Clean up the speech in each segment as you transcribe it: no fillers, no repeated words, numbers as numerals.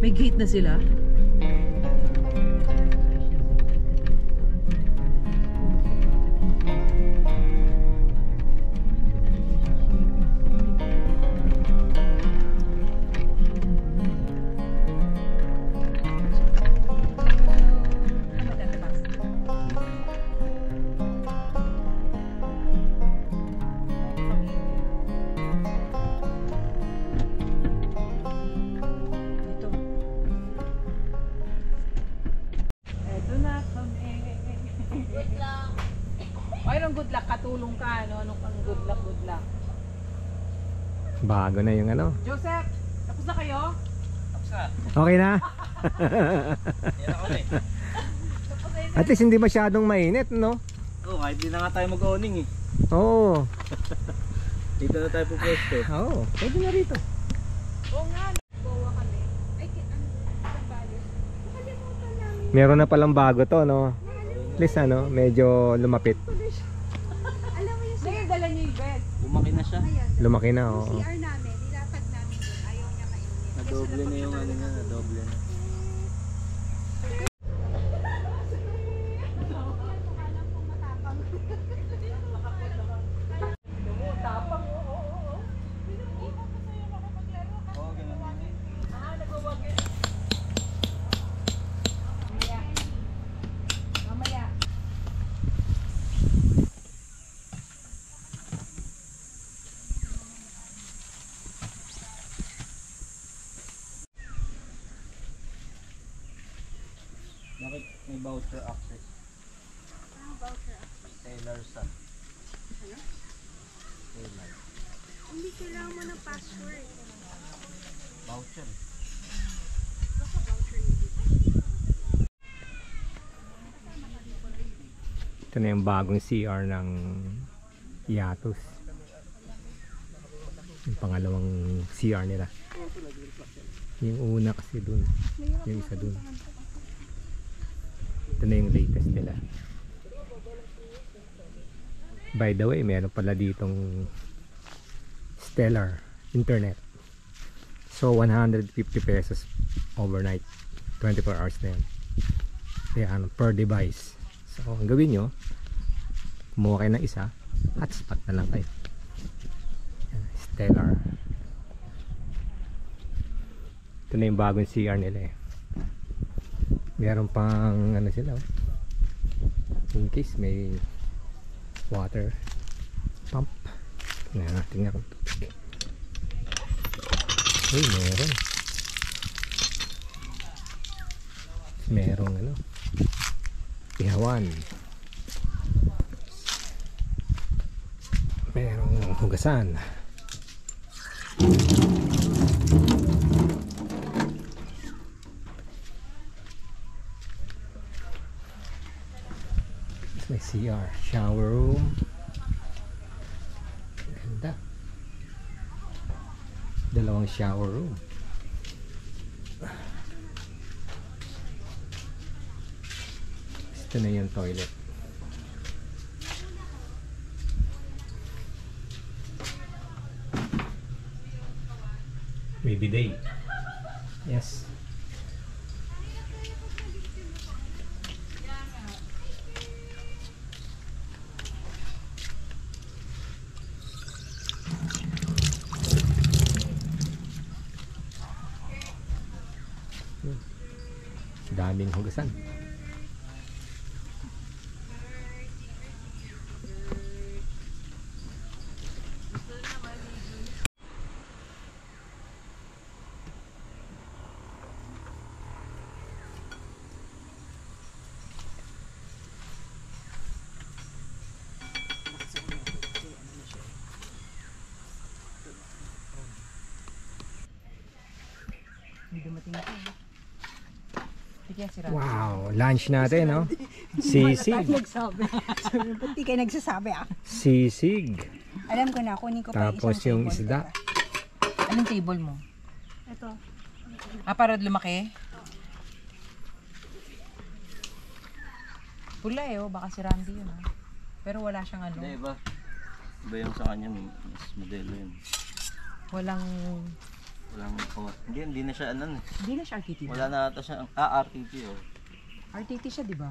May gate na sila. Good luck, katulong ka, ano? Anong pang good luck, good luck. Bago na yung ano. Joseph, tapos na kayo? Tapos na. Okay na? Yan ako na eh. At least hindi masyadong mainit, no? Oo, kahit di na nga tayo mag-owning eh. Oo. Dito na tayo po pwesto. Oo, pwede na rito. Oo nga. Bawa kami. Ay, isang balis. Nakalimutan namin. Meron na palang bago to, no? At least ano, medyo lumapit. Alam mo yung Sige, dala niyo yung bed. Bumaki na siya. Ayan. Lumaki na, Yung oo. CR namin, nilatag namin yun. Ayaw niya mainit. Nadoble na yung ano na, nadoble na. Bakit may voucher access? Ang voucher access. Taylor San. Ano? Taylor. Hindi kailangan mo ng password. Voucher. Baka voucher hindi. Ito na yung bagong CR ng Yatos. Yung pangalawang CR nila. Yung una kasi dun. Yung isa dun. Ito na yung latest nila. By the way, meron pala ditong Stellar Internet. So 150 pesos overnight. 24 hours na yan. Kaya ano, per device. So ang gawin nyo, kumuha kayo ng isa, hotspot na lang kayo. Yan, Stellar. Ito na yung bagong CR nila eh. Meron pang ano sila, in case may water pump. Tingnan natin nga kung tubig. Uy, merong ano, ihawan, merong hugasan. May CR, shower room. Ganda. Dalawang shower room. Ito na yung toilet. May bidet. Yes. Daming hugasan. Wow, lunch natin, no? Sisig. Ba't di kayo nagsasabi ah? Sisig. Alam ko na, kunin ko pa Tapos yung isda. Anong table mo? Ito. Para lumaki? Pula eh, oh. Baka si Randy yun. Pero wala siyang ano. Hindi, iba. Iba yung sa kanya, mas modelo yun. Walang Walang, oh, hindi na siya ano. Hindi na siya RTT. Wala na ata siya. RTP oh. RTT siya, di ba?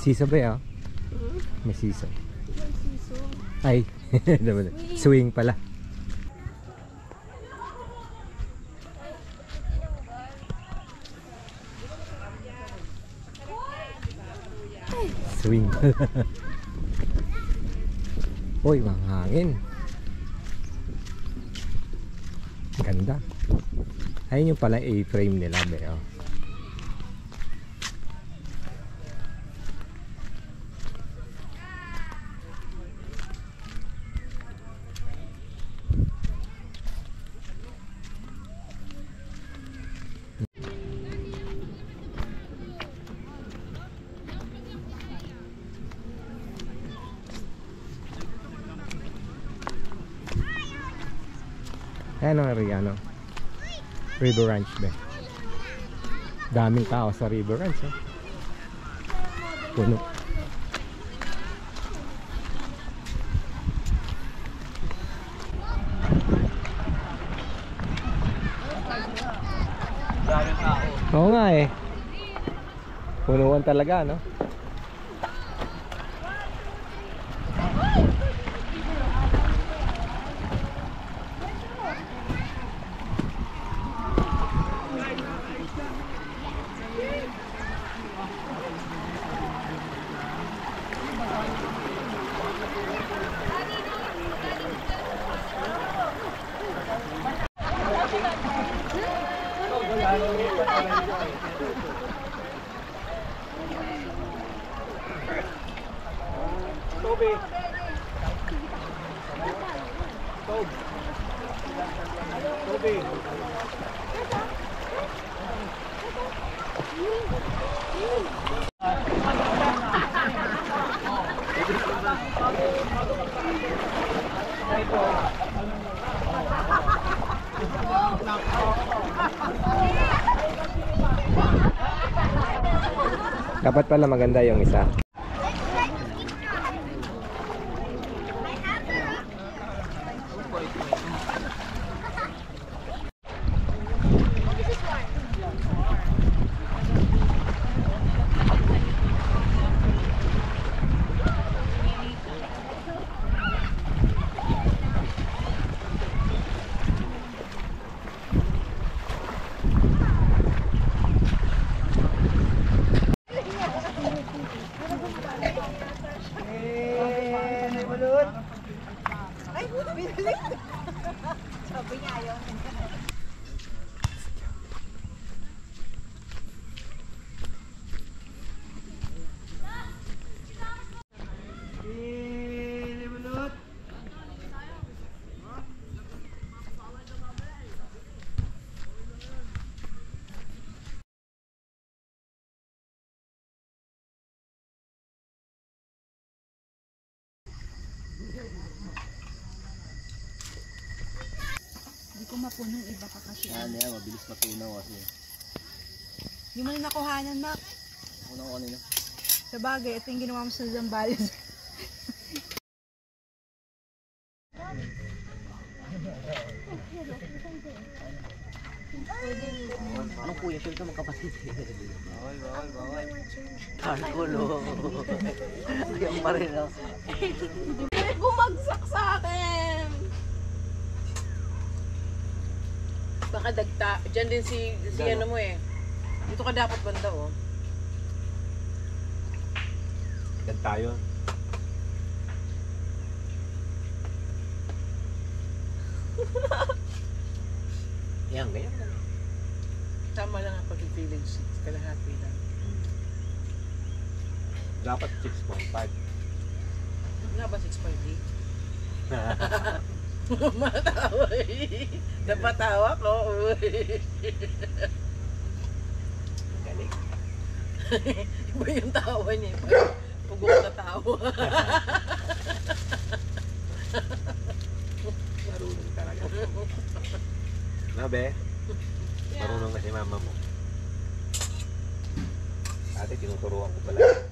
Sisa ba yan? May sisa. Yung siso. Ay, swing pala. Swing. Uy, mahangin. Ganda. Ayun yung pala A-frame nila, beo. Ayan ang area, no? River Ranch ba? Daming tao sa River Ranch, eh. Puno. Daming tao. Oo nga eh. Punuan talaga, no? Dapat pala maganda yung isa. Hindi ko mapunong iba ka kasi. Yan, mabilis matunaw kasi. Hindi mo na nakuhanan, Mac. Una ko kanina. Sa bagay, ito yung ginawa mo sa Zambales. Anong kuya siya? ka magkapatid. Bawal, bawal, bawal. Ay, Kulo. Ayaw pa rin ako. bumagsak sa akin! Baka dagta. Diyan din si ano mo eh. Dito ka dapat banda oh. Yan tayo. Yan, ganyan lang. Tama lang ang pag-village. Kalahati lang. Dapat 6.5. Nga ba 6.8? Matawa eh. Napatawa ko. Galing. Iba yung tawa niya. Parang pugong na tawa. Marunong talaga. Nabe, marunong na si mama mo. Ate, tinuturuan ko pala.